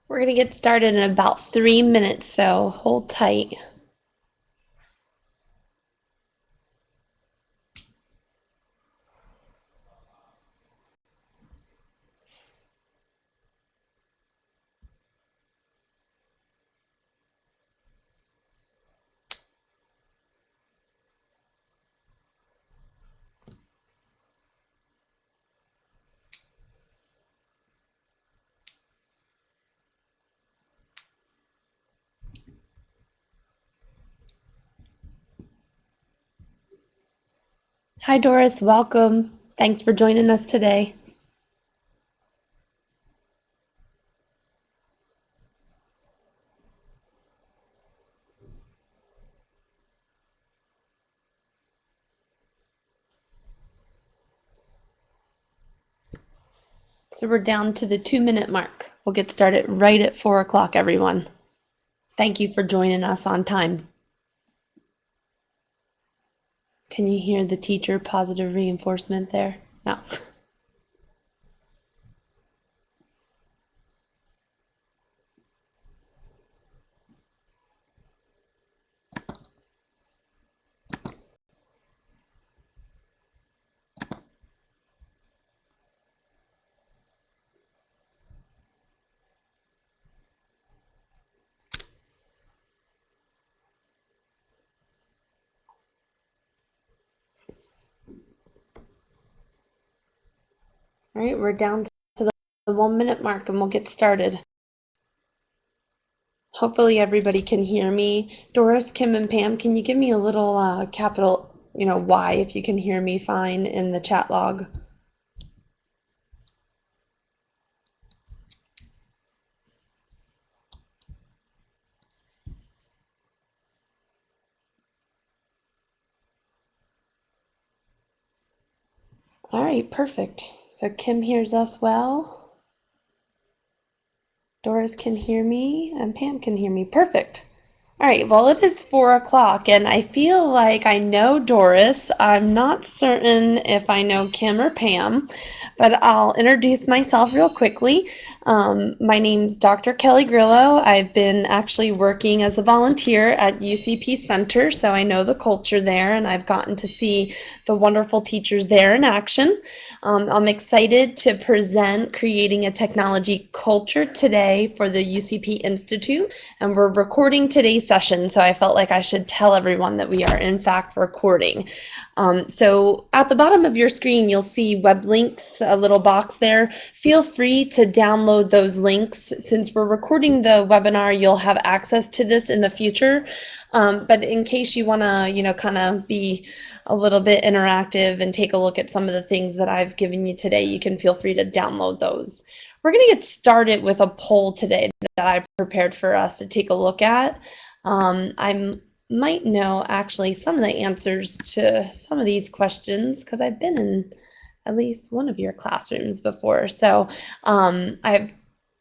We're going to get started in about 3 minutes, so hold tight. Hi, Doris. Welcome. Thanks for joining us today. So we're down to the 2-minute mark. We'll get started right at 4 o'clock, everyone. Thank you for joining us on time. Can you hear the teacher positive reinforcement there? No. All right, we're down to the 1-minute mark and we'll get started. Hopefully everybody can hear me. Doris, Kim, and Pam, can you give me a little capital, Y if you can hear me fine in the chat log? All right, perfect. So Kim hears us well. Doris can hear me and Pam can hear me. Perfect. All right, well, it is 4 o'clock and I feel like I know Doris. I'm not certain if I know Kim or Pam, but I'll introduce myself real quickly. My name's Dr. Kelly Grillo. I've been actually working as a volunteer at UCP Center, so I know the culture there and I've gotten to see the wonderful teachers there in action. I'm excited to present Creating a Technology Culture today for the UCP Institute, and we're recording today's session, so I felt like I should tell everyone that we are in fact recording. So at the bottom of your screen, you'll see web links, a little box there. Feel free to download those links. Since we're recording the webinar, you'll have access to this in the future. But in case you want to, kind of be a little bit interactive and take a look at some of the things that I've given you today, you can feel free to download those. We're going to get started with a poll today that I prepared for us to take a look at. I might know actually some of the answers to some of these questions because I've been in at least one of your classrooms before. So I've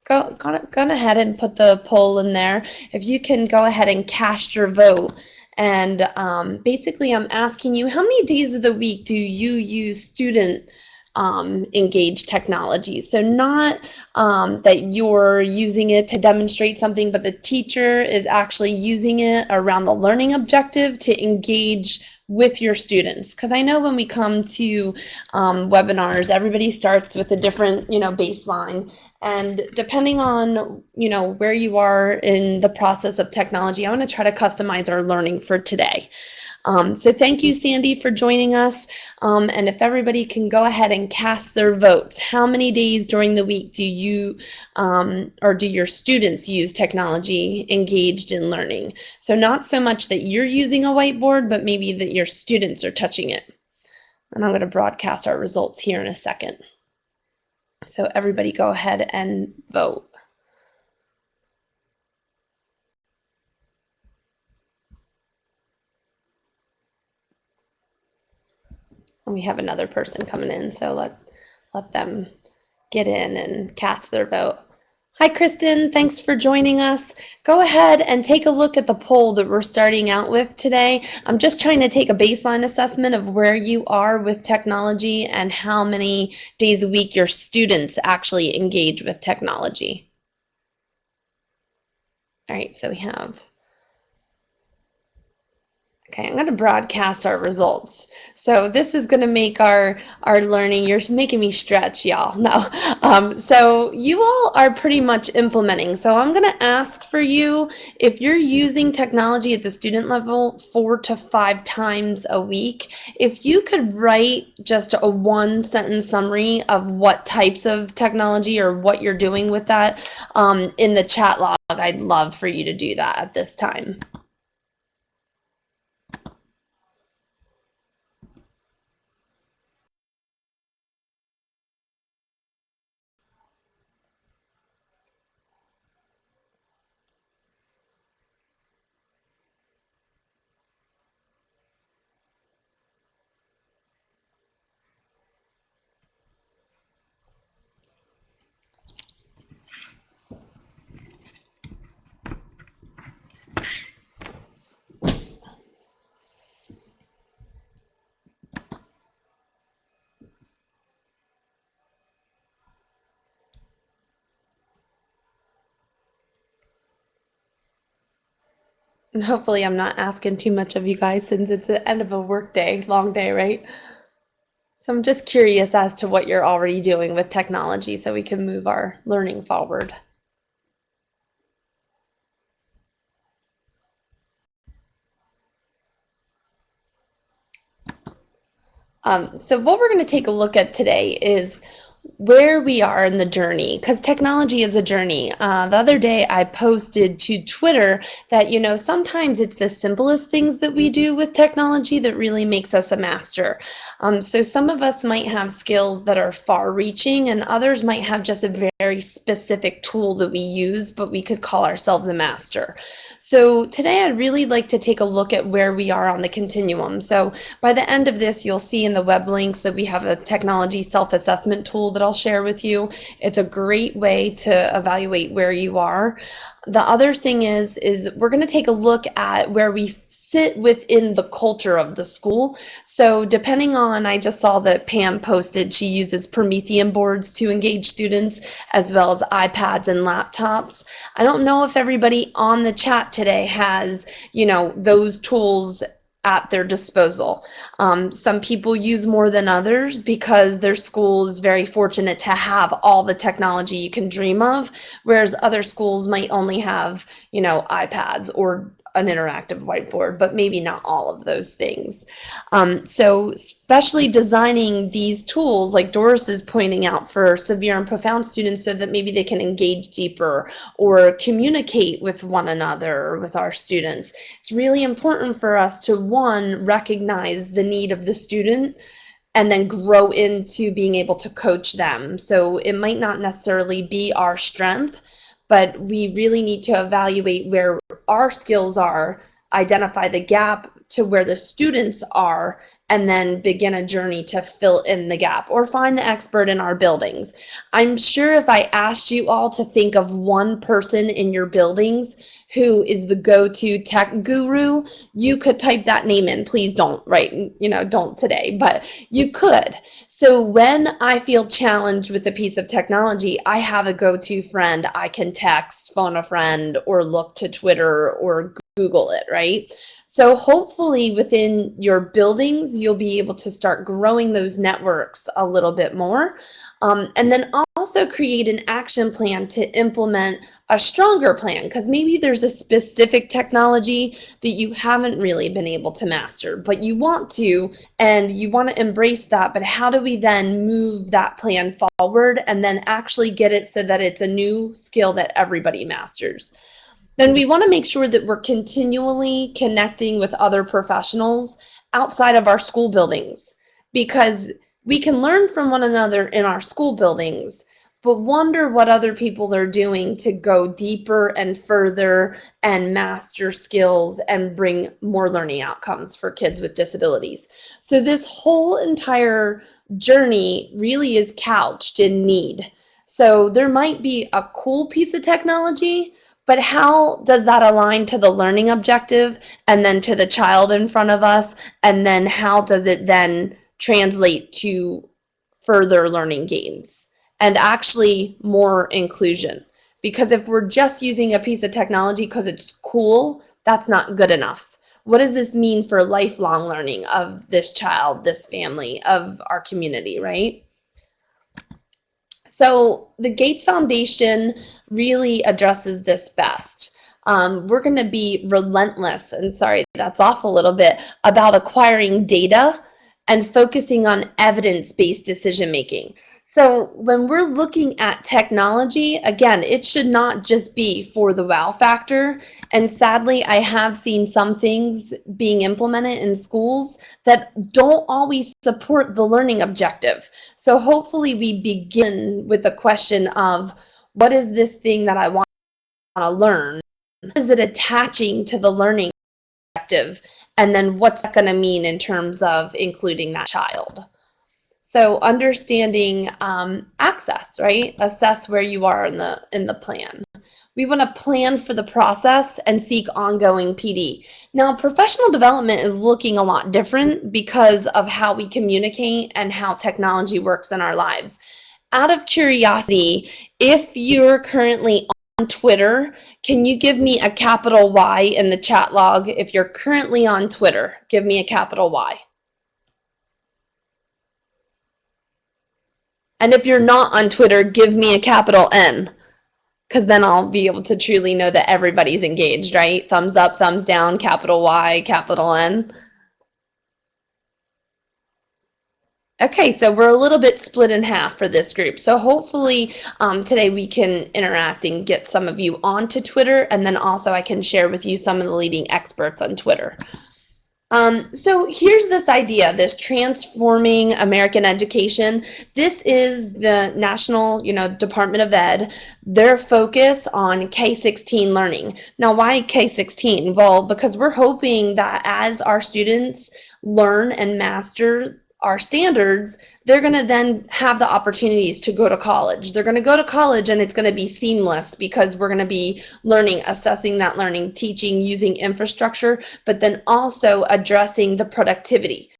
gone ahead and put the poll in there. If you can go ahead and cast your vote. And basically I'm asking you, how many days of the week do you use student engaged technology? So not that you're using it to demonstrate something, but the teacher is actually using it around the learning objective to engage with your students. Because I know when we come to webinars, everybody starts with a different, baseline. And depending on, where you are in the process of technology, I want to try to customize our learning for today. So thank you, Sandy, for joining us. And if everybody can go ahead and cast their votes, how many days during the week do you or do your students use technology engaged in learning? So not so much that you're using a whiteboard, but maybe that your students are touching it. And I'm going to broadcast our results here in a second. So everybody go ahead and vote. And we have another person coming in, so let them get in and cast their vote. Hi, Kristen. Thanks for joining us. Go ahead and take a look at the poll that we're starting out with today. I'm just trying to take a baseline assessment of where you are with technology and how many days a week your students actually engage with technology. All right, so we have, okay, I'm going to broadcast our results. So this is going to make our learning, you're making me stretch, y'all. No. So you all are pretty much implementing. So I'm going to ask for you, if you're using technology at the student level 4 to 5 times a week, if you could write just a 1-sentence summary of what types of technology or what you're doing with that in the chat log, I'd love for you to do that at this time. And hopefully I'm not asking too much of you guys since it's the end of a work day, long day, right? So I'm just curious as to what you're already doing with technology so we can move our learning forward. So what we're going to take a look at today is where we are in the journey, because technology is a journey. The other day I posted to Twitter that, you know, sometimes it's the simplest things that we do with technology that really makes us a master. So some of us might have skills that are far-reaching, and others might have just a very specific tool that we use, but we could call ourselves a master. So today I'd really like to take a look at where we are on the continuum. So by the end of this, you'll see in the web links that we have a technology self-assessment tool that I'll share with you. It's a great way to evaluate where you are. The other thing is we're going to take a look at where we sit within the culture of the school. So depending on, I just saw that Pam posted she uses Promethean boards to engage students, as well as iPads and laptops. I don't know if everybody on the chat today has, you know, those tools at their disposal. Some people use more than others because their school is very fortunate to have all the technology you can dream of, whereas other schools might only have, you know, iPads or an interactive whiteboard, but maybe not all of those things. So especially designing these tools, like Doris is pointing out, for severe and profound students so that maybe they can engage deeper or communicate with one another or with our students. It's really important for us to, one, recognize the need of the student and then grow into being able to coach them. So it might not necessarily be our strength, but we really need to evaluate where our skills are, identify the gap to where the students are, and then begin a journey to fill in the gap or find the expert in our buildings. I'm sure if I asked you all to think of one person in your buildings who is the go-to tech guru, you could type that name in. Please don't, right? You know, don't today, but you could. So when I feel challenged with a piece of technology, I have a go-to friend. I can text, phone a friend, or look to Twitter or Google it, right? So hopefully within your buildings, you'll be able to start growing those networks a little bit more. And then also create an action plan to implement a stronger plan, because maybe there's a specific technology that you haven't really been able to master, but you want to, and you want to embrace that. But how do we then move that plan forward and then actually get it so that it's a new skill that everybody masters? Then we want to make sure that we're continually connecting with other professionals outside of our school buildings, because we can learn from one another in our school buildings, but wonder what other people are doing to go deeper and further and master skills and bring more learning outcomes for kids with disabilities. So this whole entire journey really is couched in need. So there might be a cool piece of technology, but how does that align to the learning objective and then to the child in front of us? And then how does it then translate to further learning gains and actually more inclusion? Because if we're just using a piece of technology because it's cool, that's not good enough. What does this mean for lifelong learning of this child, this family, of our community, right? So the Gates Foundation really addresses this best. We're going to be relentless, and sorry, that's off a little bit, about acquiring data and focusing on evidence-based decision making. So when we're looking at technology, again, it should not just be for the wow factor. And sadly, I have seen some things being implemented in schools that don't always support the learning objective. So hopefully we begin with the question of, what is this thing that I want to learn? Is it attaching to the learning objective? And then what's that going to mean in terms of including that child? So understanding access, right? Assess where you are in the plan. We want to plan for the process and seek ongoing PD. Now, professional development is looking a lot different because of how we communicate and how technology works in our lives. Out of curiosity, if you're currently on Twitter, can you give me a capital Y in the chat log? If you're currently on Twitter, give me a capital Y. And if you're not on Twitter, give me a capital N, because then I'll be able to truly know that everybody's engaged, right? Thumbs up, thumbs down, capital Y, capital N. Okay, so we're a little bit split in half for this group. So hopefully today we can interact and get some of you onto Twitter, and then also I can share with you some of the leading experts on Twitter. So here's this idea, this transforming American education. This is the National, Department of Ed, their focus on K-16 learning. Now, why K-16? Well, because we're hoping that as our students learn and master our standards, they're going to then have the opportunities to go to college. They're going to go to college and it's going to be seamless because we're going to be learning, assessing that learning, teaching, using infrastructure, but then also addressing the productivity.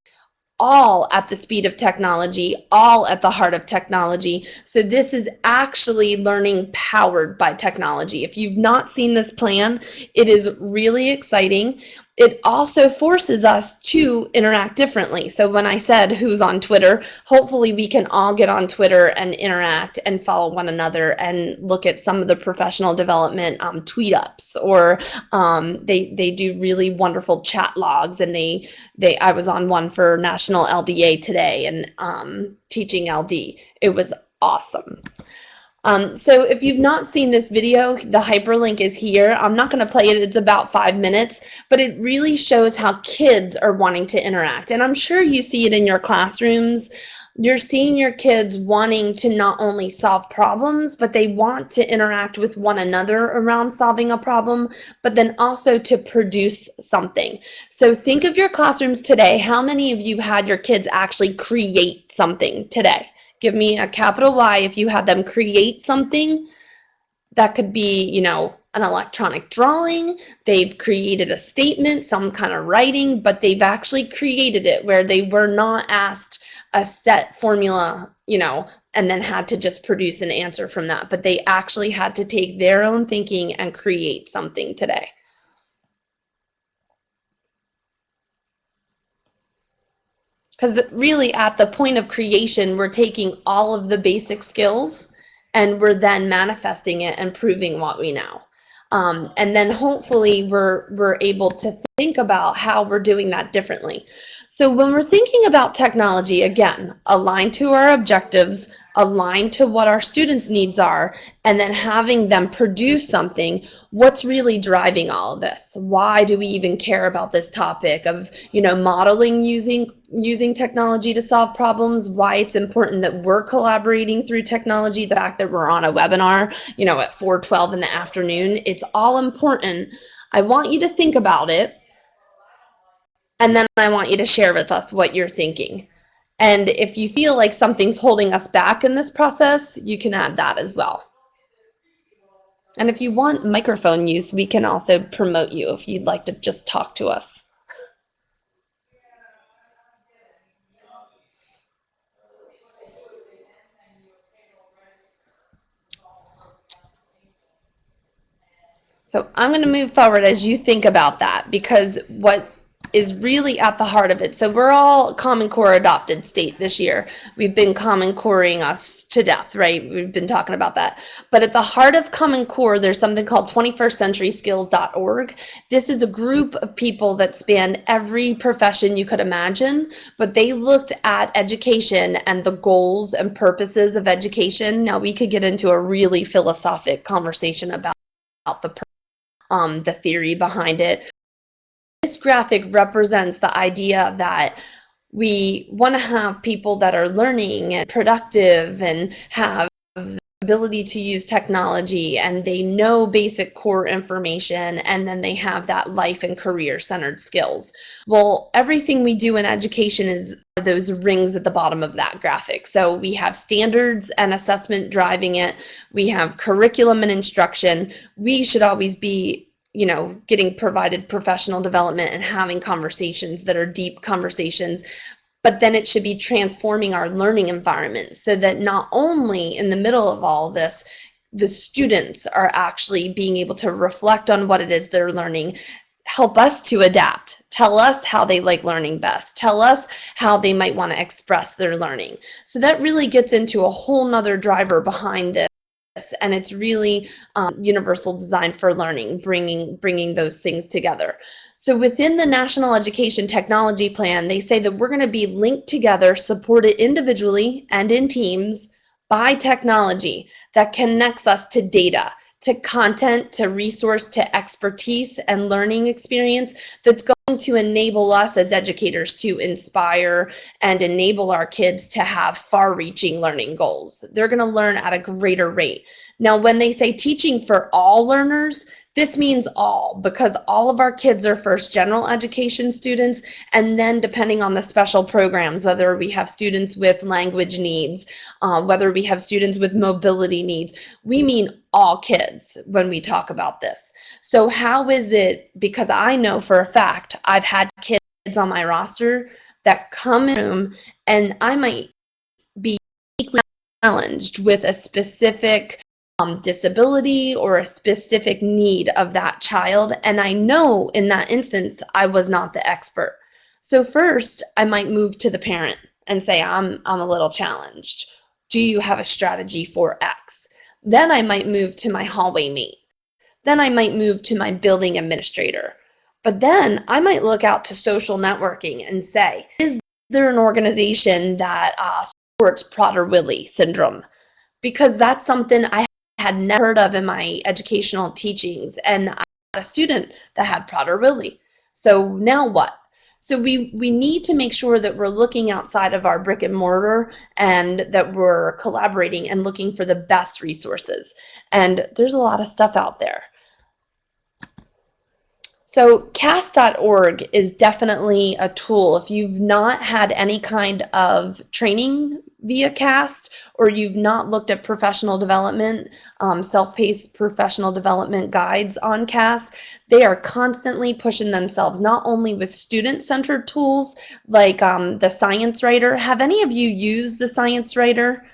All at the speed of technology, all at the heart of technology. So this is actually learning powered by technology. If you've not seen this plan, it is really exciting. It also forces us to interact differently. So when I said who's on Twitter, hopefully we can all get on Twitter and interact and follow one another and look at some of the professional development tweet ups, or they do really wonderful chat logs, and I was on one for National LDA today and teaching LD. It was awesome. So if you've not seen this video, the hyperlink is here. I'm not going to play it. It's about 5 minutes, but it really shows how kids are wanting to interact. And I'm sure you see it in your classrooms. You're seeing your kids wanting to not only solve problems, but they want to interact with one another around solving a problem, but then also to produce something. So think of your classrooms today. How many of you had your kids actually create something today? Give me a capital Y if you had them create something. That could be, an electronic drawing. They've created a statement, some kind of writing, but they've actually created it where they were not asked a set formula, and then had to just produce an answer from that. But they actually had to take their own thinking and create something today. Because really at the point of creation, we're taking all of the basic skills and we're then manifesting it and proving what we know. And then hopefully we're able to think about how we're doing that differently. So when we're thinking about technology, again, aligned to our objectives, aligned to what our students' needs are, and then having them produce something, what's really driving all of this? Why do we even care about this topic of, modeling using technology to solve problems? Why it's important that we're collaborating through technology, the fact that we're on a webinar, at 4:12 in the afternoon, it's all important. I want you to think about it. And then I want you to share with us what you're thinking. And if you feel like something's holding us back in this process, you can add that as well. And if you want microphone use, we can also promote you if you'd like to just talk to us. So I'm going to move forward as you think about that, because what is really at the heart of it. So we're all Common Core adopted state this year. We've been Common Coring us to death, right? We've been talking about that. But at the heart of Common Core, there's something called 21stcenturyskills.org. This is a group of people that span every profession you could imagine, but they looked at education and the goals and purposes of education. Now we could get into a really philosophic conversation about the theory behind it. This graphic represents the idea that we want to have people that are learning and productive and have the ability to use technology, and they know basic core information, and then they have that life and career centered skills. Well, everything we do in education are those rings at the bottom of that graphic. So we have standards and assessment driving it. We have curriculum and instruction. We should always be getting provided professional development and having conversations that are deep conversations, but then it should be transforming our learning environment so that not only in the middle of all this, the students are actually being able to reflect on what it is they're learning, help us to adapt, tell us how they like learning best, tell us how they might want to express their learning. So that really gets into a whole nother driver behind this. And it's really universal design for learning, bringing those things together. So within the National Education Technology Plan, they say that we're going to be linked together, supported individually and in teams by technology that connects us to data, to content, to resource, to expertise and learning experience that's going to enable us as educators to inspire and enable our kids to have far-reaching learning goals. They're going to learn at a greater rate. Now, when they say teaching for all learners, this means all, because all of our kids are first general education students, and then depending on the special programs, whether we have students with language needs, whether we have students with mobility needs, we mean all kids when we talk about this. So how is it, because I know for a fact I've had kids on my roster that come in the room and I might be challenged with a specific disability or a specific need of that child, and I know in that instance I was not the expert. So first I might move to the parent and say, I'm a little challenged. Do you have a strategy for X? Then I might move to my hallway mate. Then I might move to my building administrator. But then I might look out to social networking and say, is there an organization that supports Prader-Willi syndrome? Because that's something I had never heard of in my educational teachings, and I had a student that had Prader-Willi. So now what? So we need to make sure that we're looking outside of our brick and mortar and that we're collaborating and looking for the best resources. And there's a lot of stuff out there. So CAST.org is definitely a tool. If you've not had any kind of training via CAST, or you've not looked at professional development, self-paced professional development guides on CAST, they are constantly pushing themselves, not only with student-centered tools like the Science Writer. Have any of you used the Science Writer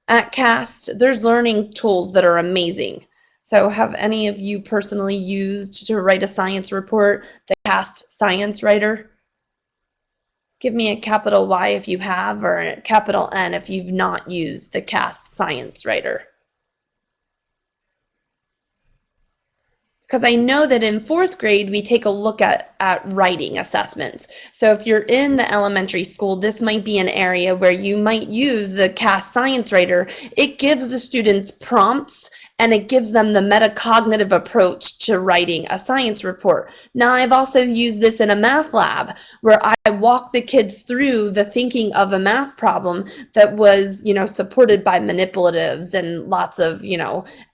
at CAST? There's learning tools that are amazing. So have any of you personally used to write a science report, the CAST Science Writer? Give me a capital Y if you have, or a capital N if you've not used the CAST Science Writer. Because I know that in 4th grade, we take a look at writing assessments. So if you're in the elementary school, this might be an area where you might use the CAST Science Writer. It gives the students prompts, and it gives them the metacognitive approach to writing a science report. Now, I've also used this in a math lab where I walk the kids through the thinking of a math problem that was, supported by manipulatives and lots of,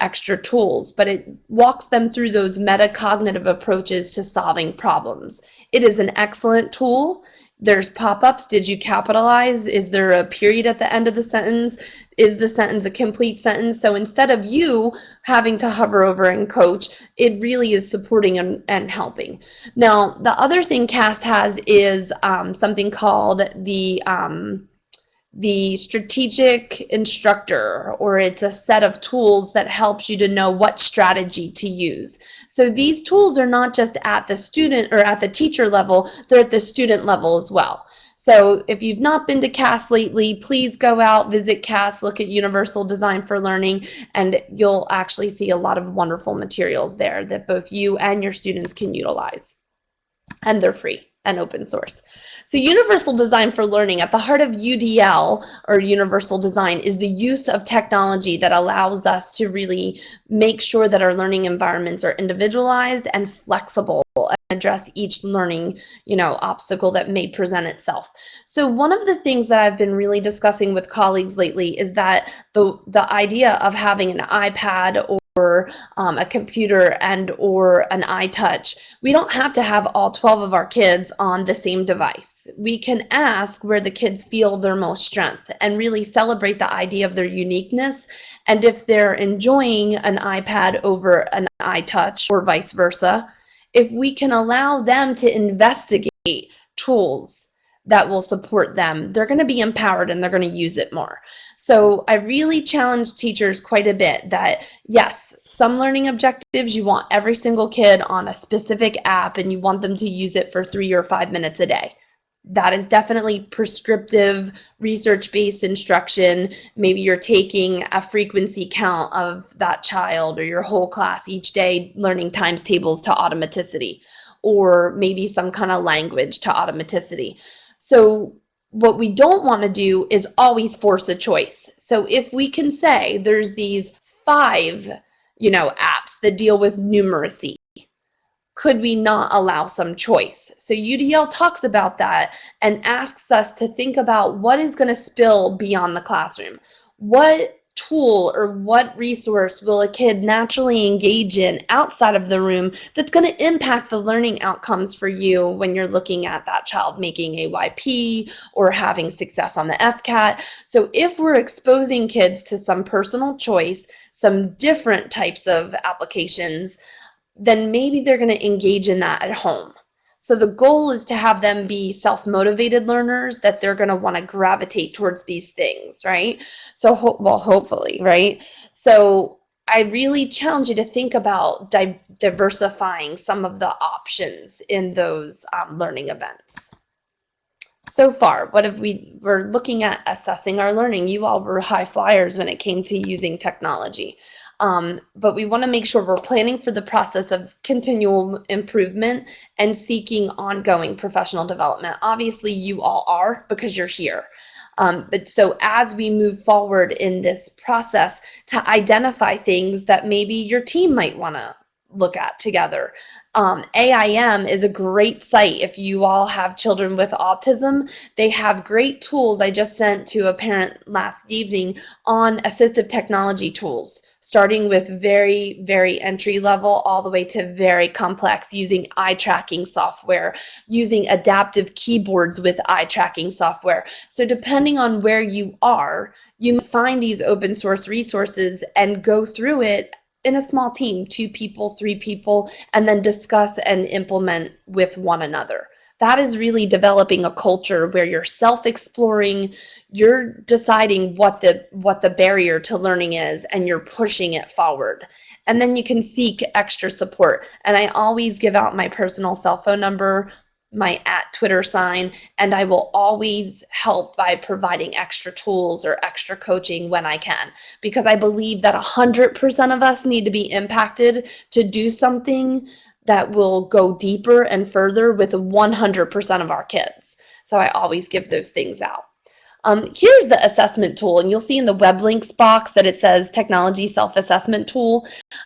extra tools, but it walks them through those metacognitive approaches to solving problems. It is an excellent tool. There's pop-ups. Did you capitalize? Is there a period at the end of the sentence? Is the sentence a complete sentence? So instead of you having to hover over and coach, it really is supporting and helping. Now, the other thing CAST has is something called the the strategic instructor, or it's a set of tools that helps you to know what strategy to use. So these tools are not just at the student or at the teacher level, they're at the student level as well. So if you've not been to CAS lately, please go out, visit CAS, look at Universal Design for Learning, and you'll actually see a lot of wonderful materials there that both you and your students can utilize. And they're free and open source. So Universal Design for Learning, at the heart of UDL, or Universal Design, is the use of technology that allows us to really make sure that our learning environments are individualized and flexible and address each learning, obstacle that may present itself. So one of the things that I've been really discussing with colleagues lately is that the idea of having an iPad or a computer and or an iTouch, we don't have to have all 12 of our kids on the same device. We can ask where the kids feel their most strength and really celebrate the idea of their uniqueness. And if they're enjoying an iPad over an iTouch or vice versa, if we can allow them to investigate tools that will support them, they're going to be empowered and they're going to use it more. So I really challenge teachers quite a bit that, yes, some learning objectives, you want every single kid on a specific app and you want them to use it for 3 or 5 minutes a day. That is definitely prescriptive, research-based instruction. Maybe you're taking a frequency count of that child or your whole class each day, learning times tables to automaticity, or maybe some kind of language to automaticity. So what we don't want to do is always force a choice. So if we can say there's these 5, apps that deal with numeracy, could we not allow some choice? So UDL talks about that and asks us to think about what is going to spill beyond the classroom. What tool or what resource will a kid naturally engage in outside of the room that's going to impact the learning outcomes for you when you're looking at that child making AYP or having success on the FCAT. So if we're exposing kids to some personal choice, some different types of applications, then maybe they're going to engage in that at home. So the goal is to have them be self-motivated learners, that they're going to want to gravitate towards these things, right? So, hopefully, right? So I really challenge you to think about diversifying some of the options in those learning events. So far, we're looking at assessing our learning. You all were high flyers when it came to using technology. But we want to make sure we're planning for the process of continual improvement and seeking ongoing professional development. Obviously, you all are, because you're here. But so as we move forward in this process, to identify things that maybe your team might want to look at together. AIM is a great site if you all have children with autism. They have great tools. I just sent to a parent last evening on assistive technology tools, starting with very, very entry level all the way to very complex, using eye tracking software, using adaptive keyboards with eye tracking software. So depending on where you are, you might find these open source resources and go through it in a small team, 2 people, 3 people, and then discuss and implement with one another. That is really developing a culture where you're self-exploring, you're deciding what the barrier to learning is, and you're pushing it forward. And then you can seek extra support. And I always give out my personal cell phone number, my @Twitter sign, and I will always help by providing extra tools or extra coaching when I can, because I believe that 100% of us need to be impacted to do something that will go deeper and further with 100% of our kids. So I always give those things out. Here's the assessment tool, and you'll see in the web links box that it says Technology Self-Assessment Tool.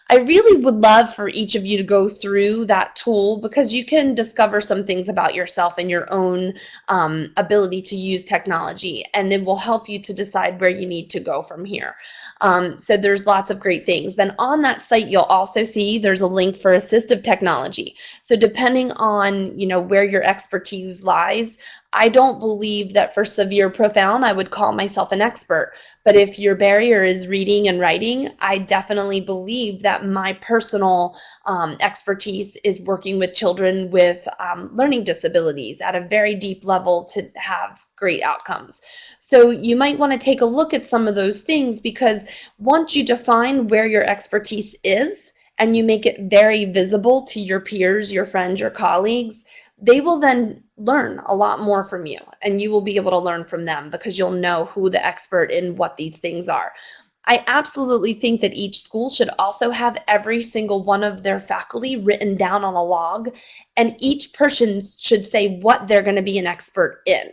I really would love for each of you to go through that tool, because you can discover some things about yourself and your own ability to use technology, and it will help you to decide where you need to go from here. So there's lots of great things. Then on that site, you'll also see there's a link for assistive technology. So depending on where your expertise lies, I don't believe that for severe profound, I would call myself an expert. But if your barrier is reading and writing, I definitely believe that my personal expertise is working with children with learning disabilities at a very deep level to have great outcomes. So you might want to take a look at some of those things, because once you define where your expertise is and you make it very visible to your peers, your friends, your colleagues, they will then learn a lot more from you, and you will be able to learn from them because you'll know who the expert in what these things are. I absolutely think that each school should also have every single one of their faculty written down on a log, and each person should say what they're going to be an expert in.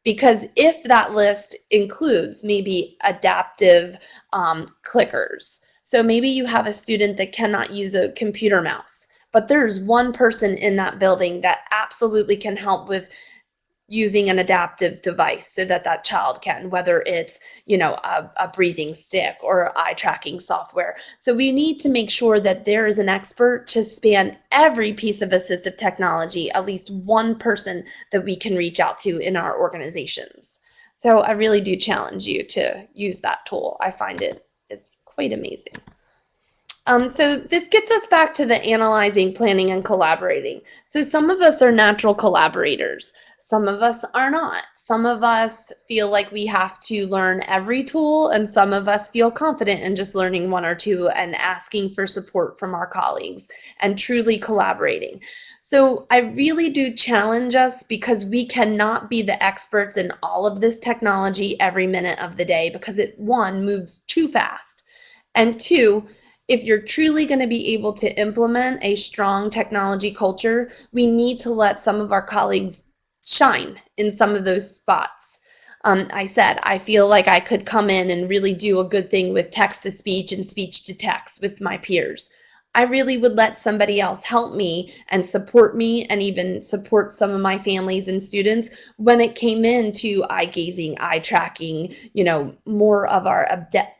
Because if that list includes maybe adaptive clickers, so maybe you have a student that cannot use a computer mouse, but there's one person in that building that absolutely can help with using an adaptive device so that that child can, whether it's, a breathing stick or eye tracking software. So we need to make sure that there is an expert to span every piece of assistive technology, at least one person that we can reach out to in our organizations. So I really do challenge you to use that tool. I find it is quite amazing. So this gets us back to the analyzing, planning, and collaborating. So some of us are natural collaborators. Some of us are not. Some of us feel like we have to learn every tool, and some of us feel confident in just learning one or two and asking for support from our colleagues and truly collaborating. So I really do challenge us, because we cannot be the experts in all of this technology every minute of the day, because it, one, moves too fast, and two, if you're truly going to be able to implement a strong technology culture, we need to let some of our colleagues shine in some of those spots. I said, I feel like I could come in and really do a good thing with text-to-speech and speech-to-text with my peers. I really would let somebody else help me and support me, and even support some of my families and students when it came into eye gazing, eye tracking, more of our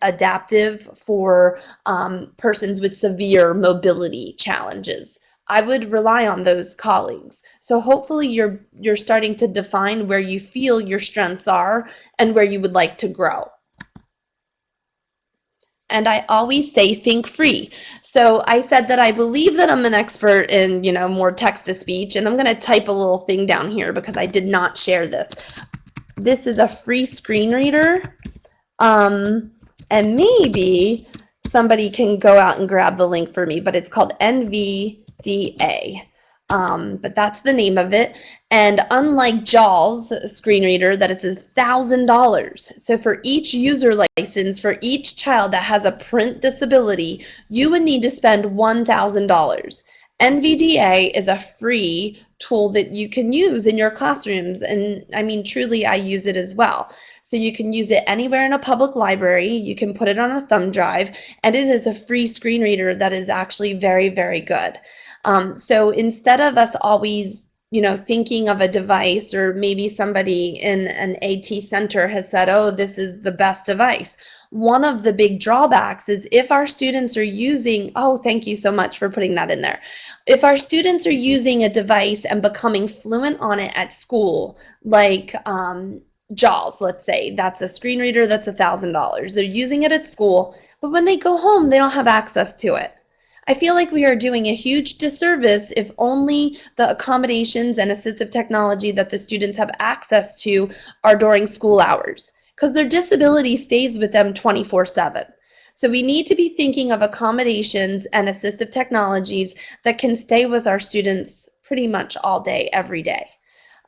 adaptive for persons with severe mobility challenges. I would rely on those colleagues. So hopefully you're starting to define where you feel your strengths are and where you would like to grow. And I always say think free. So I said that I believe that I'm an expert in, more text-to-speech, and I'm going to type a little thing down here because I did not share this. This is a free screen reader, and maybe somebody can go out and grab the link for me, but it's called NVDA. But that's the name of it. And unlike JAWS screen reader, that it's $1,000. So for each user license, for each child that has a print disability, you would need to spend $1,000. NVDA is a free tool that you can use in your classrooms. And I mean, truly, I use it as well. So you can use it anywhere in a public library. You can put it on a thumb drive, and it is a free screen reader that is actually very, very good. So instead of us always, thinking of a device, or maybe somebody in an AT center has said, oh, this is the best device. One of the big drawbacks is if our students are using, oh, thank you so much for putting that in there. If our students are using a device and becoming fluent on it at school, like JAWS, let's say, that's a screen reader that's $1,000. They're using it at school, but when they go home, they don't have access to it. I feel like we are doing a huge disservice if only the accommodations and assistive technology that the students have access to are during school hours, because their disability stays with them 24/7. So we need to be thinking of accommodations and assistive technologies that can stay with our students pretty much all day, every day.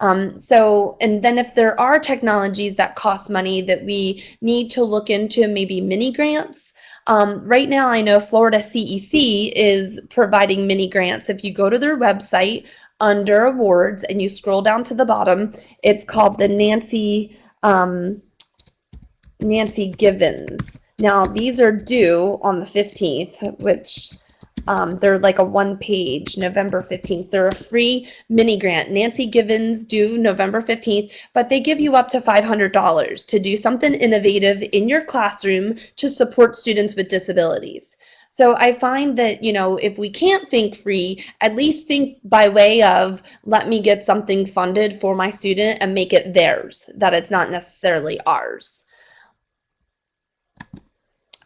And then if there are technologies that cost money that we need to look into, maybe mini grants. Right now, I know Florida CEC is providing mini grants. If you go to their website under awards and you scroll down to the bottom, it's called the Nancy Givens. Now, these are due on the 15th, which they're like a one-page, November 15th. They're a free mini grant. Nancy Givens due November 15th, but they give you up to $500 to do something innovative in your classroom to support students with disabilities. So I find that, if we can't think free, at least think by way of, let me get something funded for my student and make it theirs, that it's not necessarily ours.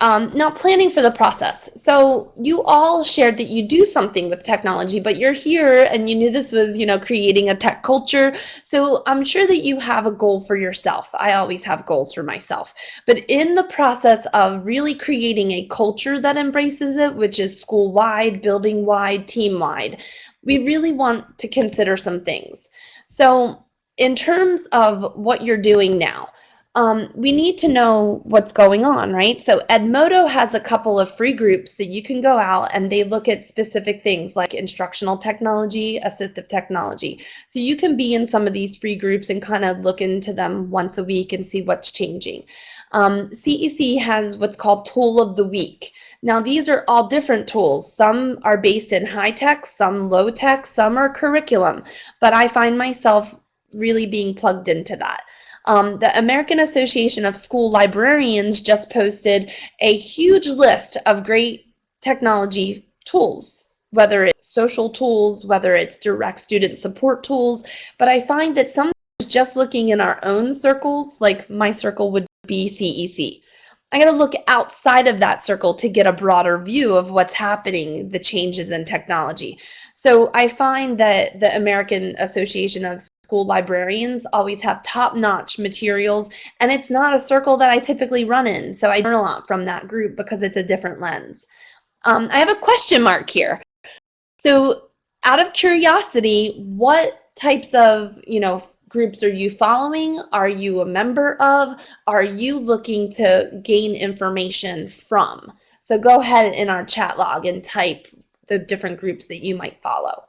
Now, planning for the process. So you all shared that you do something with technology, but you're here and you knew this was, creating a tech culture. So I'm sure that you have a goal for yourself. I always have goals for myself. But in the process of really creating a culture that embraces it, which is school-wide, building-wide, team-wide, we really want to consider some things. So in terms of what you're doing now, we need to know what's going on, right? So Edmodo has a couple of free groups that you can go out and they look at specific things like instructional technology, assistive technology. So you can be in some of these free groups and kind of look into them once a week and see what's changing. CEC has what's called Tool of the Week. Now, these are all different tools. Some are based in high tech, some low tech, some are curriculum, but I find myself really being plugged into that. The American Association of School Librarians just posted a huge list of great technology tools, whether it's social tools, whether it's direct student support tools, but I find that sometimes just looking in our own circles, like my circle would be CEC. I got to look outside of that circle to get a broader view of what's happening, the changes in technology. So I find that the American Association of School Librarians always have top-notch materials, and it's not a circle that I typically run in, so I learn a lot from that group because it's a different lens. I have a question mark here. So out of curiosity, what types of, groups are you following? Are you a member of? Are you looking to gain information from? So go ahead in our chat log and type the different groups that you might follow.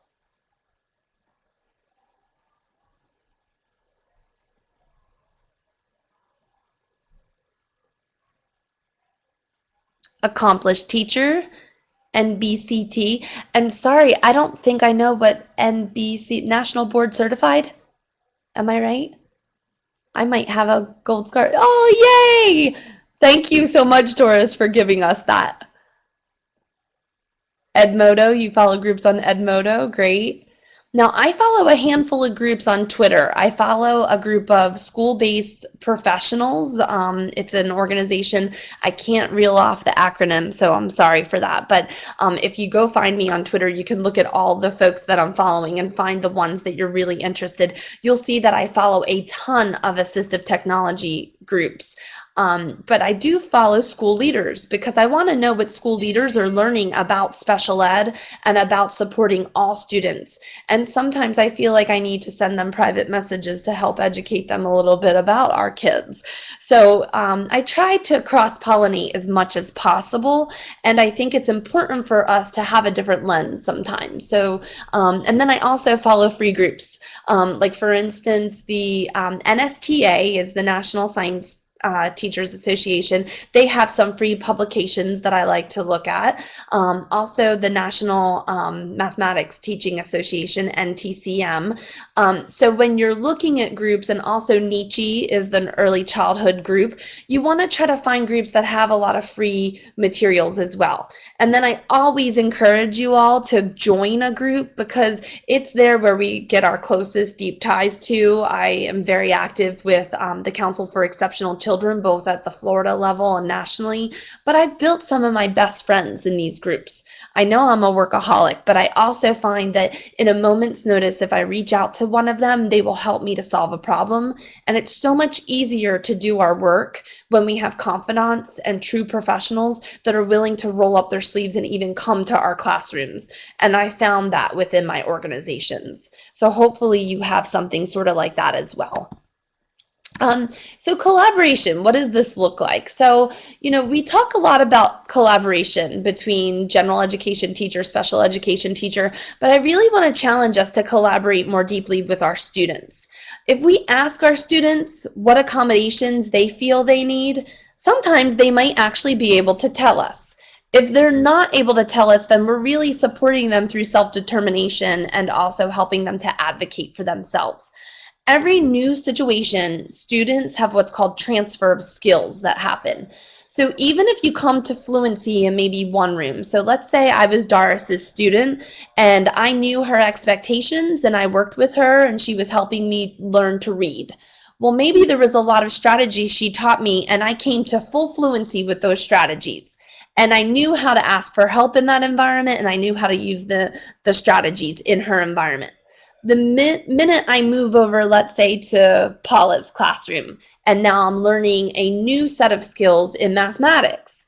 Accomplished teacher, NBCT, and sorry, I don't think I know what NBC, National Board Certified. Am I right? I might have a gold scar. Oh, yay! Thank you so much, Doris, for giving us that. Edmodo, you follow groups on Edmodo, great. Now, I follow a handful of groups on Twitter. I follow a group of school-based professionals. It's an organization. I can't reel off the acronym, so I'm sorry for that. But if you go find me on Twitter, you can look at all the folks that I'm following and find the ones that you're really interested. You'll see that I follow a ton of assistive technology groups. But I do follow school leaders because I want to know what school leaders are learning about special ed and about supporting all students. And sometimes I feel like I need to send them private messages to help educate them a little bit about our kids. So I try to cross-pollinate as much as possible, and I think it's important for us to have a different lens sometimes. So, and then I also follow free groups. Like for instance, the NSTA is the National Science Teachers Association. They have some free publications that I like to look at. Also the National Mathematics Teaching Association, NTCM. So when you're looking at groups, and also Nietzsche is the early childhood group, you want to try to find groups that have a lot of free materials as well. And then I always encourage you all to join a group because it's there where we get our closest deep ties to. I am very active with the Council for Exceptional Children, both at the Florida level and nationally, but I've built some of my best friends in these groups. I know I'm a workaholic, but I also find that in a moment's notice, if I reach out to one of them, they will help me to solve a problem. And it's so much easier to do our work when we have confidants and true professionals that are willing to roll up their sleeves and even come to our classrooms. And I found that within my organizations. So hopefully you have something sort of like that as well. So collaboration, what does this look like? So, we talk a lot about collaboration between general education teacher, special education teacher, but I really want to challenge us to collaborate more deeply with our students. If we ask our students what accommodations they feel they need, sometimes they might actually be able to tell us. If they're not able to tell us, then we're really supporting them through self-determination and also helping them to advocate for themselves. Every new situation, students have what's called transfer of skills that happen. So even if you come to fluency in maybe one room, so let's say I was Doris's student and I knew her expectations and I worked with her and she was helping me learn to read. Well, maybe there was a lot of strategies she taught me and I came to full fluency with those strategies. And I knew how to ask for help in that environment and I knew how to use the strategies in her environment. The minute I move over, let's say, to Paula's classroom, and now I'm learning a new set of skills in mathematics,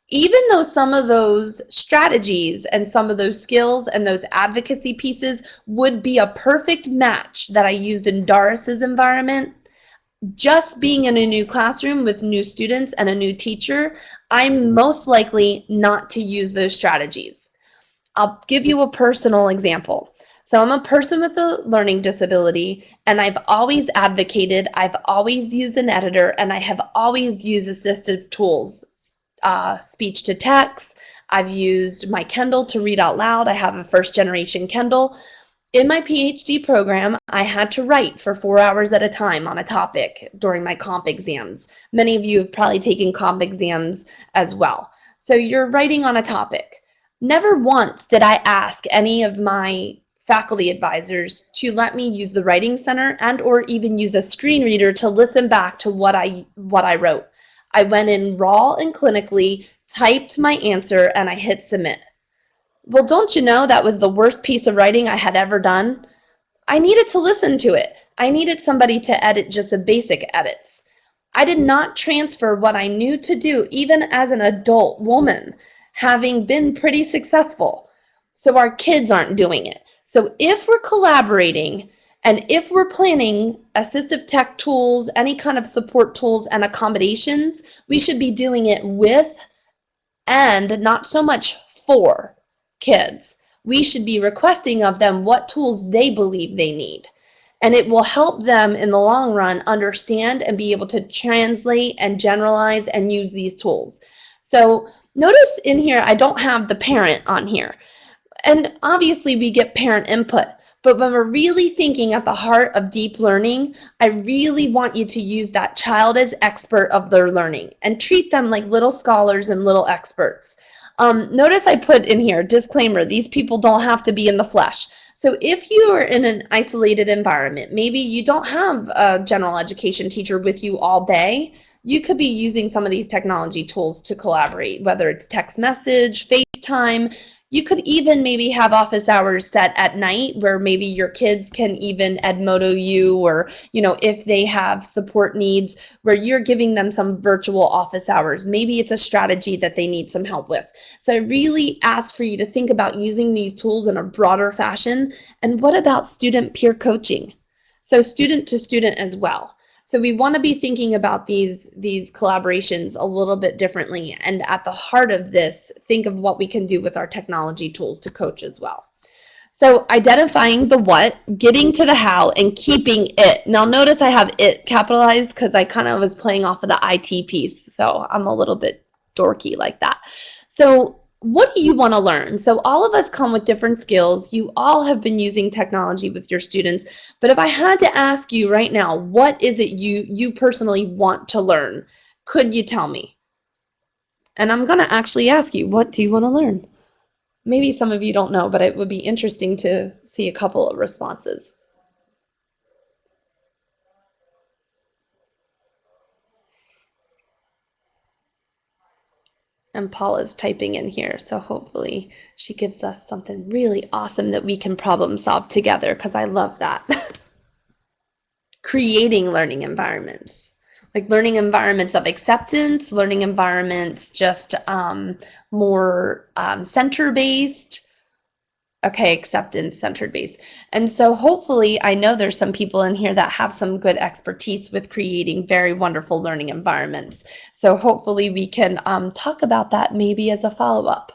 even though some of those strategies and some of those skills and those advocacy pieces would be a perfect match that I used in Doris's environment, just being in a new classroom with new students and a new teacher, I'm most likely not to use those strategies. I'll give you a personal example. So I'm a person with a learning disability, and I've always advocated, I've always used an editor, and I have always used assistive tools, speech to text. I've used my Kindle to read out loud. I have a first generation Kindle. In my PhD program, I had to write for 4 hours at a time on a topic during my comp exams. Many of you have probably taken comp exams as well. So you're writing on a topic. Never once did I ask any of my faculty advisors to let me use the Writing Center and or even use a screen reader to listen back to what I wrote. I went in raw and clinically, typed my answer, and I hit submit. Well, don't you know that was the worst piece of writing I had ever done? I needed to listen to it. I needed somebody to edit just the basic edits. I did not transfer what I knew to do even as an adult woman, having been pretty successful. So our kids aren't doing it. So if we're collaborating and if we're planning assistive tech tools, any kind of support tools and accommodations, we should be doing it with and not so much for kids. We should be requesting of them what tools they believe they need. And it will help them in the long run understand and be able to translate and generalize and use these tools. So notice in here, I don't have the parent on here. And obviously we get parent input, but when we're really thinking at the heart of deep learning, I really want you to use that child as expert of their learning and treat them like little scholars and little experts. Notice I put in here, disclaimer, these people don't have to be in the flesh. So if you are in an isolated environment, maybe you don't have a general education teacher with you all day, you could be using some of these technology tools to collaborate, whether it's text message, FaceTime. You could even maybe have office hours set at night where maybe your kids can even Edmodo you, or, you know, if they have support needs where you're giving them some virtual office hours. Maybe it's a strategy that they need some help with. So I really ask for you to think about using these tools in a broader fashion. And what about student peer coaching? So student to student as well. So we want to be thinking about these collaborations a little bit differently. And at the heart of this, think of what we can do with our technology tools to coach as well. So identifying the what, getting to the how, and keeping it. Now notice I have it capitalized because I kind of was playing off of the IT piece. So I'm a little bit dorky like that. So what do you want to learn? So all of us come with different skills. You all have been using technology with your students. But if I had to ask you right now, what is it you personally want to learn? Could you tell me? And I'm going to actually ask you, what do you want to learn? Maybe some of you don't know, but it would be interesting to see a couple of responses. And Paula's typing in here, so hopefully she gives us something really awesome that we can problem solve together, because I love that. Creating learning environments, like learning environments of acceptance, learning environments just more center-based. Okay, acceptance, centered based. And so hopefully, I know there's some people in here that have some good expertise with creating very wonderful learning environments. So hopefully we can talk about that maybe as a follow-up.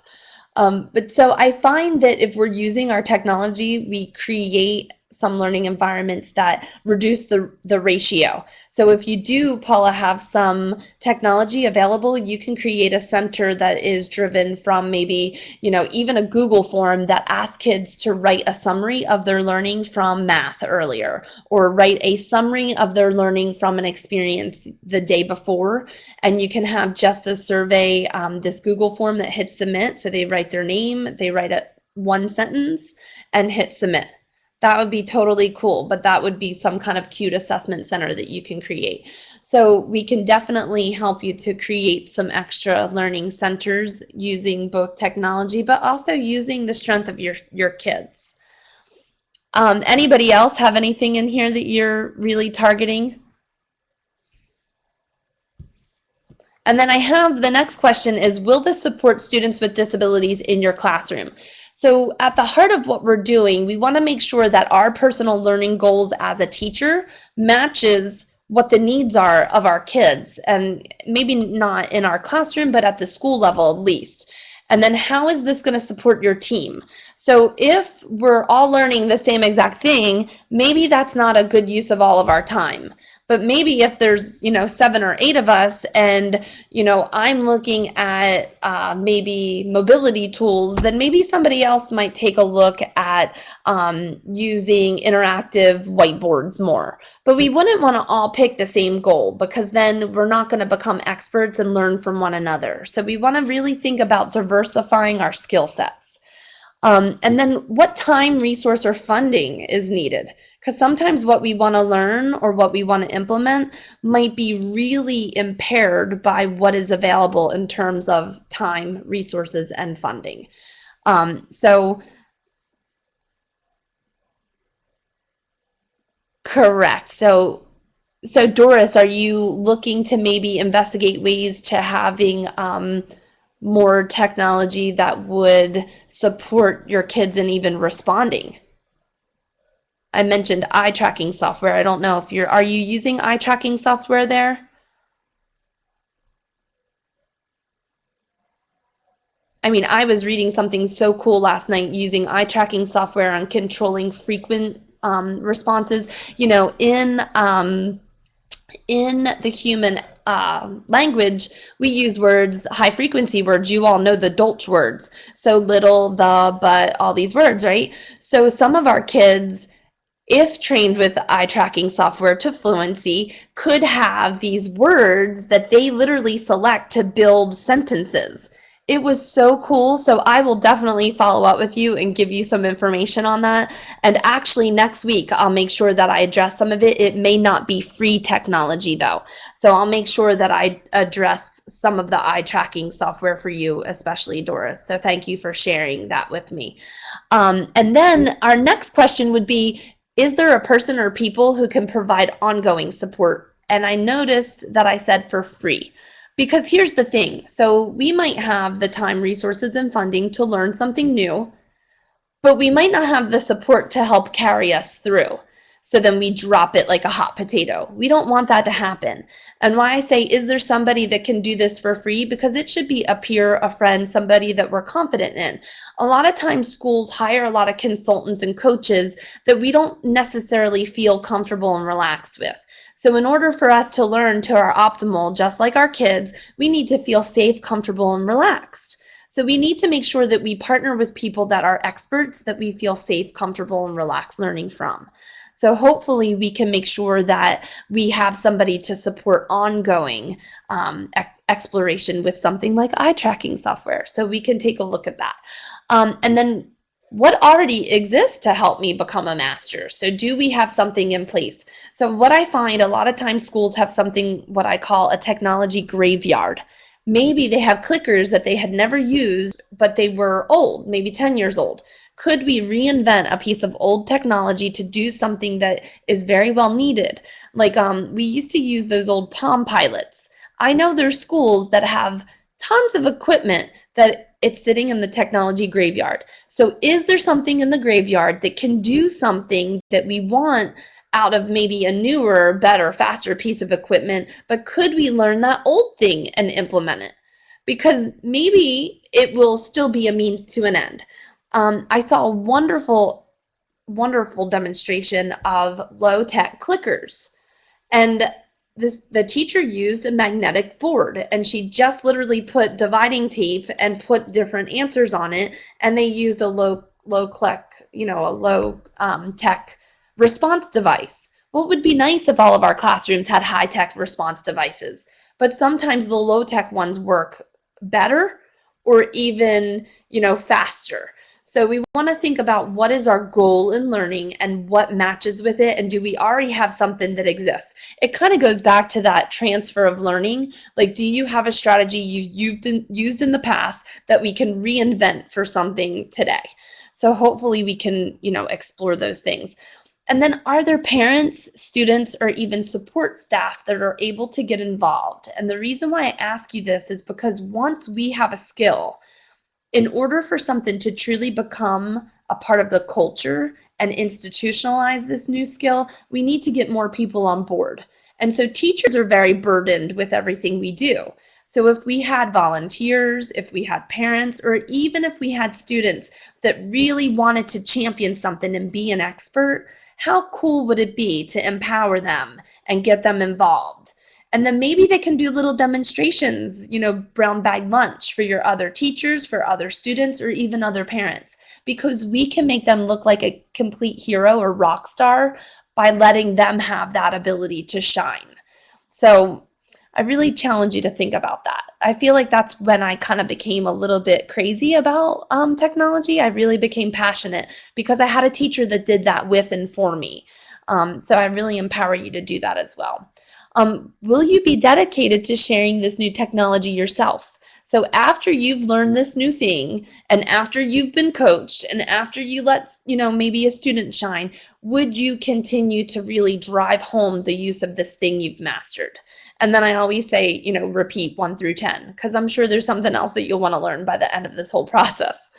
But so I find that if we're using our technology, we create some learning environments that reduce the ratio. So if you do, Paula, have some technology available, you can create a center that is driven from maybe, even a Google form that asks kids to write a summary of their learning from math earlier, or write a summary of their learning from an experience the day before. And you can have just a survey, this Google form that hits submit. So they write their name, they write one sentence and hit submit. That would be totally cool, but that would be some kind of cute assessment center that you can create. So we can definitely help you to create some extra learning centers using both technology, but also using the strength of your kids. Anybody else have anything in here that you're really targeting? And then I have the next question is, will this support students with disabilities in your classroom? So at the heart of what we're doing, we want to make sure that our personal learning goals as a teacher matches what the needs are of our kids, and maybe not in our classroom, but at the school level at least. And then how is this going to support your team? So if we're all learning the same exact thing, maybe that's not a good use of all of our time. But maybe if there's, 7 or 8 of us and, I'm looking at maybe mobility tools, then maybe somebody else might take a look at using interactive whiteboards more. But we wouldn't want to all pick the same goal, because then we're not going to become experts and learn from one another. So we want to really think about diversifying our skill sets. And then what time, resource, or funding is needed? Because sometimes what we want to learn or what we want to implement might be really impaired by what is available in terms of time, resources, and funding. Correct. So Doris, are you looking to maybe investigate ways to having more technology that would support your kids in even responding? I mentioned eye tracking software. I don't know if are you using eye tracking software there? I mean, I was reading something so cool last night using eye tracking software and controlling frequent responses. In the human language, we use words, high frequency words. You all know the Dolch words. So little, the, but, all these words, right? So some of our kids, if trained with eye tracking software to fluency, could have these words that they literally select to build sentences. It was so cool. So I will definitely follow up with you and give you some information on that. And actually next week, I'll make sure that I address some of it. It may not be free technology though. So I'll make sure that I address some of the eye tracking software for you, especially Doris. So thank you for sharing that with me. And then our next question would be, is there a person or people who can provide ongoing support? And I noticed that I said for free. Because here's the thing, so we might have the time, resources, and funding to learn something new, but we might not have the support to help carry us through. So then we drop it like a hot potato. We don't want that to happen. And why I say, is there somebody that can do this for free? Because it should be a peer, a friend, somebody that we're confident in. A lot of times schools hire a lot of consultants and coaches that we don't necessarily feel comfortable and relaxed with. So in order for us to learn to our optimal, just like our kids, we need to feel safe, comfortable, and relaxed. So we need to make sure that we partner with people that are experts that we feel safe, comfortable, and relaxed learning from. So hopefully we can make sure that we have somebody to support ongoing exploration with something like eye tracking software. So we can take a look at that. And then what already exists to help me become a master? So do we have something in place? So what I find a lot of times schools have something, what I call a technology graveyard. Maybe they have clickers that they had never used, but they were old, maybe 10 years old. Could we reinvent a piece of old technology to do something that is very well needed? Like we used to use those old Palm Pilots. I know there's schools that have tons of equipment that it's sitting in the technology graveyard. So is there something in the graveyard that can do something that we want out of maybe a newer, better, faster piece of equipment, but could we learn that old thing and implement it? Because maybe it will still be a means to an end. I saw a wonderful wonderful demonstration of low-tech clickers. And the teacher used a magnetic board, and she just literally put dividing tape and put different answers on it, and they used a low tech response device. Well, it would be nice if all of our classrooms had high-tech response devices, but sometimes the low-tech ones work better or even, faster. So we want to think about what is our goal in learning and what matches with it, and do we already have something that exists? It kind of goes back to that transfer of learning. Like, do you have a strategy you've used in the past that we can reinvent for something today? So hopefully we can, explore those things. And then, are there parents, students, or even support staff that are able to get involved? And the reason why I ask you this is because once we have a skill, in order for something to truly become a part of the culture and institutionalize this new skill, we need to get more people on board. And so teachers are very burdened with everything we do. So if we had volunteers, if we had parents, or even if we had students that really wanted to champion something and be an expert, how cool would it be to empower them and get them involved? And then maybe they can do little demonstrations, brown bag lunch for your other teachers, for other students, or even other parents, because we can make them look like a complete hero or rock star by letting them have that ability to shine. So I really challenge you to think about that. I feel like that's when I kind of became a little bit crazy about technology. I really became passionate because I had a teacher that did that with and for me. So I really empower you to do that as well. Will you be dedicated to sharing this new technology yourself? So after you've learned this new thing, and after you've been coached, and after you let, maybe a student shine, would you continue to really drive home the use of this thing you've mastered? And then I always say, repeat 1 through 10, because I'm sure there's something else that you'll want to learn by the end of this whole process.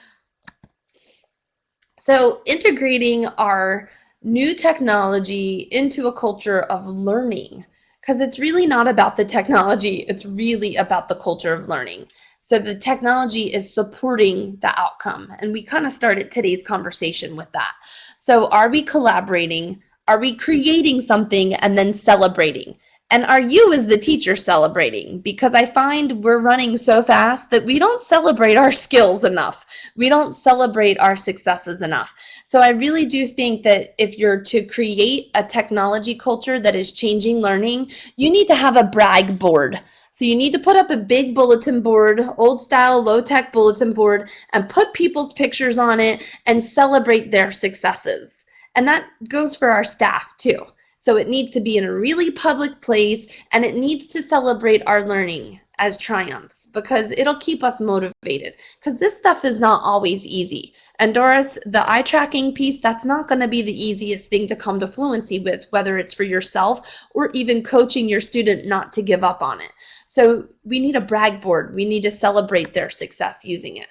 So integrating our new technology into a culture of learning, because it's really not about the technology, it's really about the culture of learning. So the technology is supporting the outcome, and we kind of started today's conversation with that. So are we collaborating? Are we creating something and then celebrating? And are you as the teacher celebrating? Because I find we're running so fast that we don't celebrate our skills enough. We don't celebrate our successes enough. So I really do think that if you're to create a technology culture that is changing learning, you need to have a brag board. So you need to put up a big bulletin board, old style, low tech bulletin board, and put people's pictures on it and celebrate their successes. And that goes for our staff too. So it needs to be in a really public place, and it needs to celebrate our learning as triumphs, because it'll keep us motivated, because this stuff is not always easy. And Doris, the eye tracking piece, that's not going to be the easiest thing to come to fluency with, whether it's for yourself or even coaching your student not to give up on it. So we need a brag board. We need to celebrate their success using it.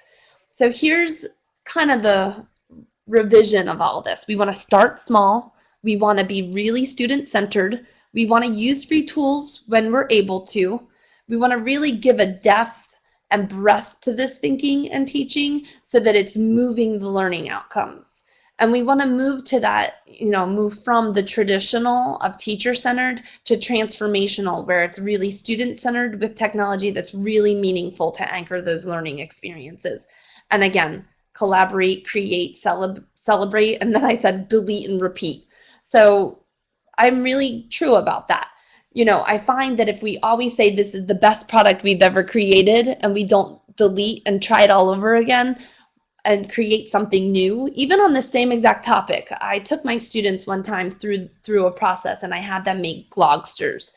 So here's kind of the revision of all this. We want to start small. We want to be really student-centered. We want to use free tools when we're able to. We want to really give a depth and breadth to this thinking and teaching so that it's moving the learning outcomes. And we want to move to that, move from the traditional of teacher-centered to transformational, where it's really student-centered with technology that's really meaningful to anchor those learning experiences. And again, collaborate, create, celebrate, and then I said delete and repeat. So I'm really true about that. I find that if we always say this is the best product we've ever created and we don't delete and try it all over again and create something new, even on the same exact topic. I took my students one time through a process, and I had them make glogsters.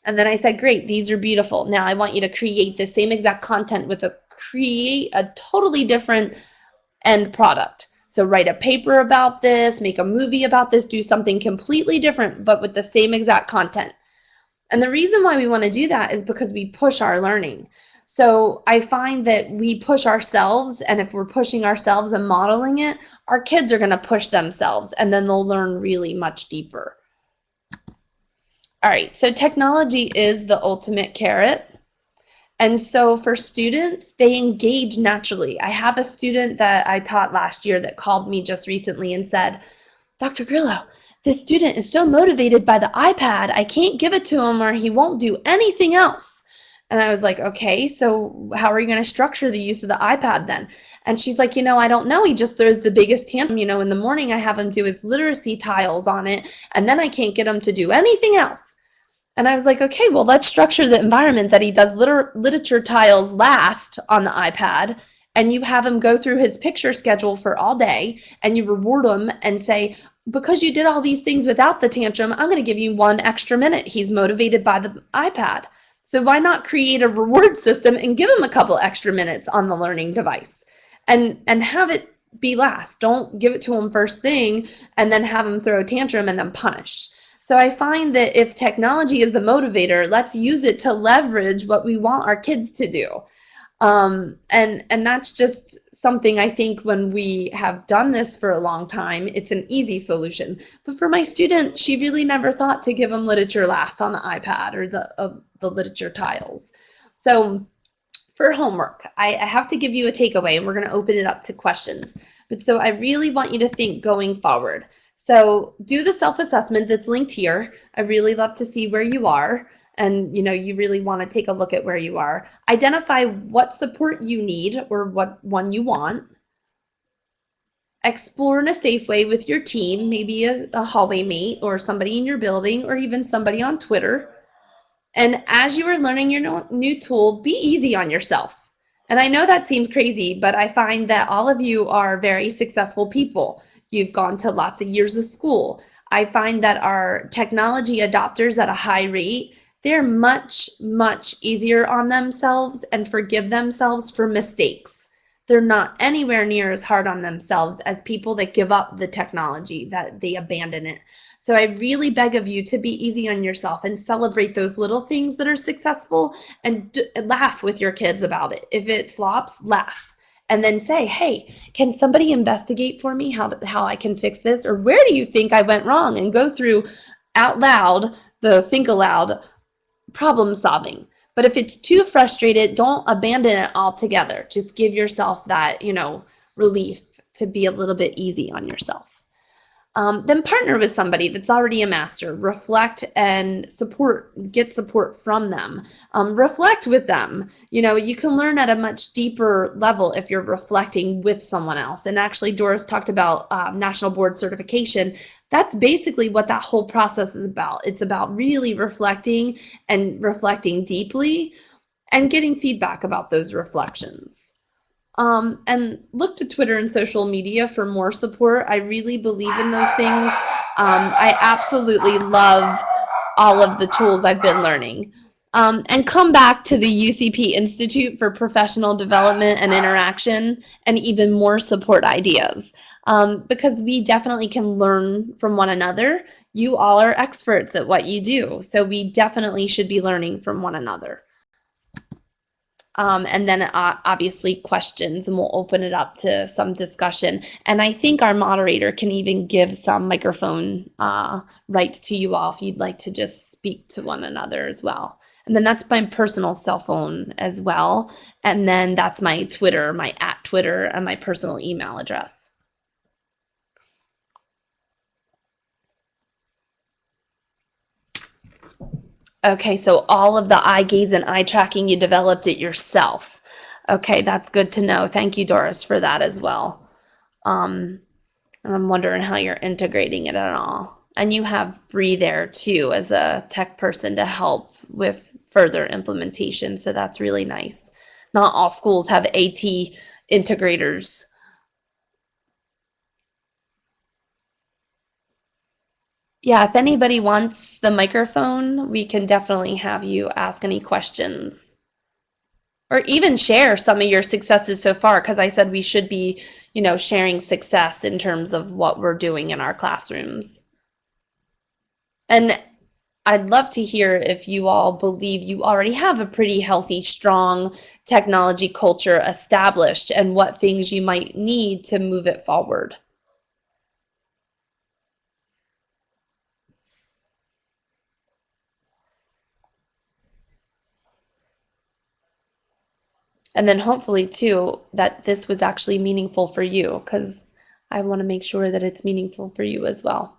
And then I said, great, these are beautiful. Now I want you to create the same exact content create a totally different end product. So write a paper about this, make a movie about this, do something completely different, but with the same exact content. And the reason why we want to do that is because we push our learning. So I find that we push ourselves, and if we're pushing ourselves and modeling it, our kids are going to push themselves, and then they'll learn really much deeper. All right, so technology is the ultimate carrot. And so for students, they engage naturally. I have a student that I taught last year that called me just recently and said, Dr. Grillo, this student is so motivated by the iPad, I can't give it to him or he won't do anything else. And I was like, okay, so how are you going to structure the use of the iPad then? And she's like, I don't know. He just throws the biggest tantrum. In the morning I have him do his literacy tiles on it, and then I can't get him to do anything else. And I was like, okay, well, let's structure the environment that he does literature tiles last on the iPad, and you have him go through his picture schedule for all day, and you reward him and say, because you did all these things without the tantrum, I'm going to give you 1 extra minute. He's motivated by the iPad. So why not create a reward system and give him a couple extra minutes on the learning device and have it be last? Don't give it to him first thing and then have him throw a tantrum and then punish. So I find that if technology is the motivator, let's use it to leverage what we want our kids to do. And that's just something I think when we have done this for a long time, it's an easy solution. But for my student, she really never thought to give them literature last on the iPad or the literature tiles. So for homework, I have to give you a takeaway, and we're going to open it up to questions. But so I really want you to think going forward. So do the self-assessment that's linked here. I really love to see where you are. And you really want to take a look at where you are. Identify what support you need or what one you want. Explore in a safe way with your team, maybe a hallway mate or somebody in your building or even somebody on Twitter. And as you are learning your new tool, be easy on yourself. And I know that seems crazy, but I find that all of you are very successful people. You've gone to lots of years of school. I find that our technology adopters at a high rate, they're much, much easier on themselves and forgive themselves for mistakes. They're not anywhere near as hard on themselves as people that give up the technology, that they abandon it. So I really beg of you to be easy on yourself and celebrate those little things that are successful and laugh with your kids about it. If it flops, laugh. And then say, hey, can somebody investigate for me how I can fix this? Or where do you think I went wrong? And go through out loud the think aloud problem solving. But if it's too frustrated, don't abandon it altogether. Just give yourself that, relief to be a little bit easy on yourself. Then partner with somebody that's already a master. Reflect and get support from them. Reflect with them. You can learn at a much deeper level if you're reflecting with someone else. And actually, Doris talked about National Board Certification. That's basically what that whole process is about. It's about really reflecting and reflecting deeply and getting feedback about those reflections. And look to Twitter and social media for more support. I really believe in those things. I absolutely love all of the tools I've been learning. And come back to the UCP Institute for Professional Development and Interaction and even more support ideas. Because we definitely can learn from one another. You all are experts at what you do, so we definitely should be learning from one another. And then obviously questions, and we'll open it up to some discussion. And I think our moderator can even give some microphone rights to you all if you'd like to just speak to one another as well. And then that's my personal cell phone as well. And then that's my Twitter, my @Twitter, and my personal email address. Okay, so all of the eye gaze and eye tracking, you developed it yourself. Okay, that's good to know. Thank you, Doris, for that as well. And I'm wondering how you're integrating it at all. And you have Bree there too as a tech person to help with further implementation, so that's really nice. Not all schools have AT integrators. Yeah, if anybody wants the microphone, we can definitely have you ask any questions. Or even share some of your successes so far, because I said we should be, sharing success in terms of what we're doing in our classrooms. And I'd love to hear if you all believe you already have a pretty healthy, strong technology culture established and what things you might need to move it forward. And then hopefully too that this was actually meaningful for you, because I want to make sure that it's meaningful for you as well.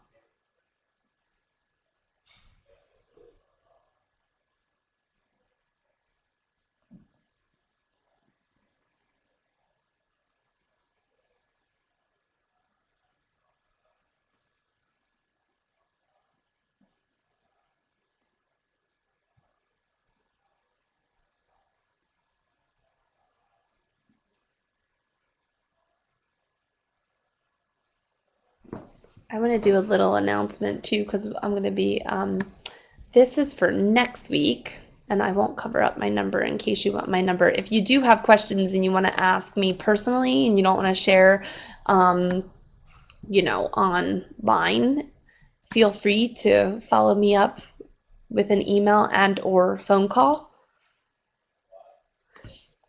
I want to do a little announcement too, because I'm going to be, this is for next week, and I won't cover up my number in case you want my number. If you do have questions and you want to ask me personally and you don't want to share, online, feel free to follow me up with an email and or phone call.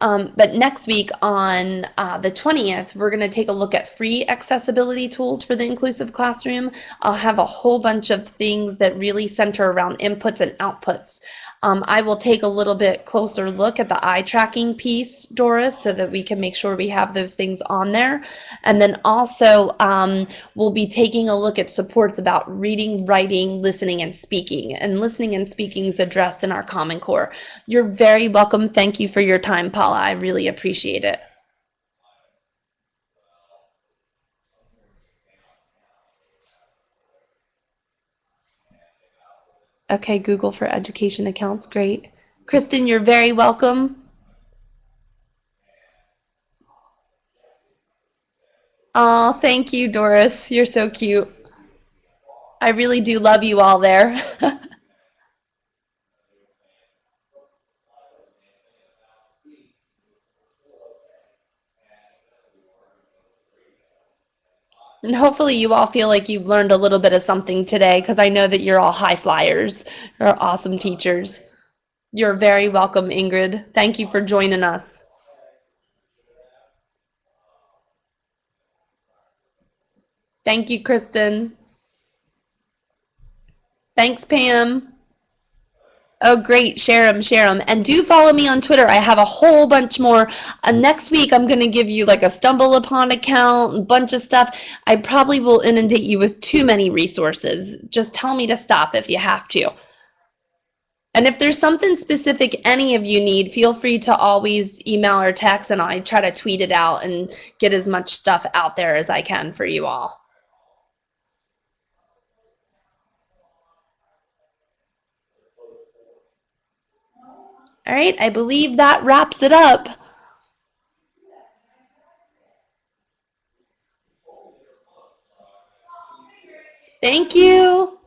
But next week on the 20th, we're going to take a look at free accessibility tools for the inclusive classroom. I'll have a whole bunch of things that really center around inputs and outputs. I will take a little bit closer look at the eye tracking piece, Doris, so that we can make sure we have those things on there. And then also we'll be taking a look at supports about reading, writing, listening, and speaking. And listening and speaking is addressed in our Common Core. You're very welcome. Thank you for your time, Paula. I really appreciate it. Okay, Google for Education accounts, great. Kristen, you're very welcome. Oh, thank you, Doris. You're so cute. I really do love you all there. And hopefully you all feel like you've learned a little bit of something today, because I know that you're all high flyers. You're awesome teachers. You're very welcome, Ingrid. Thank you for joining us. Thank you, Kristen. Thanks, Pam. Oh, great. Share them, share them. And do follow me on Twitter. I have a whole bunch more. Next week, I'm going to give you like a Stumble Upon account, a bunch of stuff. I probably will inundate you with too many resources. Just tell me to stop if you have to. And if there's something specific any of you need, feel free to always email or text, and I try to tweet it out and get as much stuff out there as I can for you all. All right, I believe that wraps it up. Thank you.